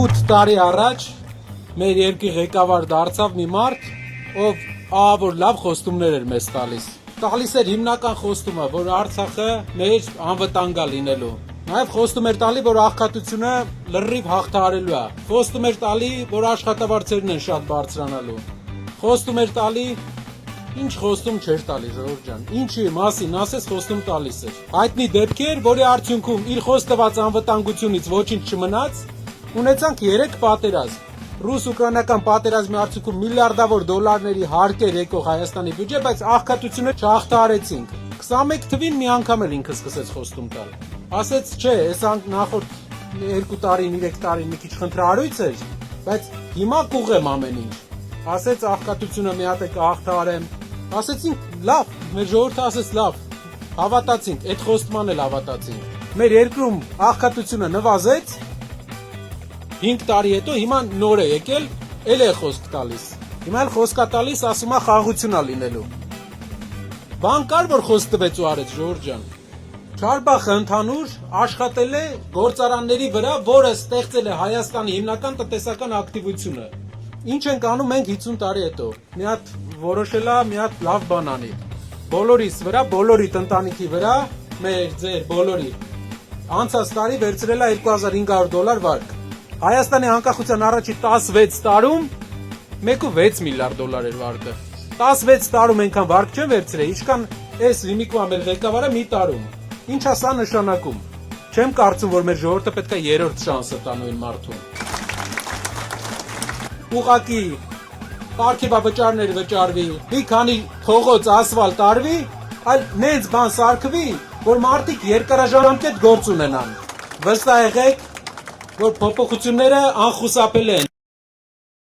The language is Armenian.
8 տարի առաջ մեր երկրի ղեկավար դարձավ մի մարդ, ով ահավոր լավ խոստումներ էր մեզ տալիս էր հիմնական խոստումը, որ Արցախը մեր անվտանգ է լինելու։ Նաև խոստում էր տալի, որ աղքատությունը լրիվ հաղթահարելու է։ Խոստում էր տալի, որ աշխատավարձերն են շատ բարձրանալու։ Խոստում էր տալի, ինչ խոստում չէր տալի, Ժողովուրդ ջան։ Ինչի մասին ասես խոստում տալիս էր։ Հայտնի դեպքեր, որի արդյունքում իր խոստված անվտանգությունից ոչինչ չմնաց, ունեցանք 3 պատերազմ։ Ռուս-ուկրաինական պատերազմի արդյունքում միլիարդավոր դոլարների հարկեր եկող Հայաստանի բյուջե, բայց աղքատությունը չհաղթահարեցինք։ 21 թվին մի անգամ էլ ինքը սկսեց խոստում տալ։ Ասեց, չէ, այս նախորդ 2 տարին, 3 տարին մի քիչ խնդրահարույց էր, բայց հիմա կուղեմ ամեն ինչ։ Ասեց աղքատությունը մի հատ է կհաղթահարեմ։ Ասեցինք, լավ, մեր ժողովուրդը ասեց լավ, հավատացինք, այդ խոստման էլ հավատացինք։ Մեր երկրում աղքատությունը նվազեց, 5 տարի հետո հիմա նոր է եկել, էլ է խոսք տալիս։ Հիմա էլ խոսք է տալիս, ասում է խաղաղություն է լինելու։ Բան կար, որ խոսք տվեց ու արեց, Ժողովուրդ ջան։ Չարբախը ընդհանուր աշխատել է գործարանների վրա, որը ստեղծել է Հայաստանի հիմնական տնտեսական ակտիվությունը։ Ինչ ենք անում մենք 50 տարի հետո։ Մի հատ որոշել է, մի հատ լավ բան անի։ Բոլորիս վրա, բոլորի ընտանիքի վրա, մեր ձեր բոլորի անցած տարի վերցրել է $2500 վարկ։ Հայաստանի անկախության առաջի 16 տարում 1.6 միլիարդ դոլար էր վարկը։ 16 տարում այնքան վարկ չեն վերցրել, ինչքան այս հիմիկվա մեր ղեկավարը մի տարում։ Ինչ է սա նշանակում։ Չեմ կարծում, որ մեր ժողովուրդը պետք է երրորդ շանսը տա նույն մարդուն։ Ուղղակի պարգևավճարներ վճարվի, մի քանի փողոց ասֆալտ արվի, այլ նենց բան սարքվի, որ մարդիկ երկարաժամկետ գործ ունենան։ Վստահ եղեք, որ փոփոխությունները անխուսափելի են։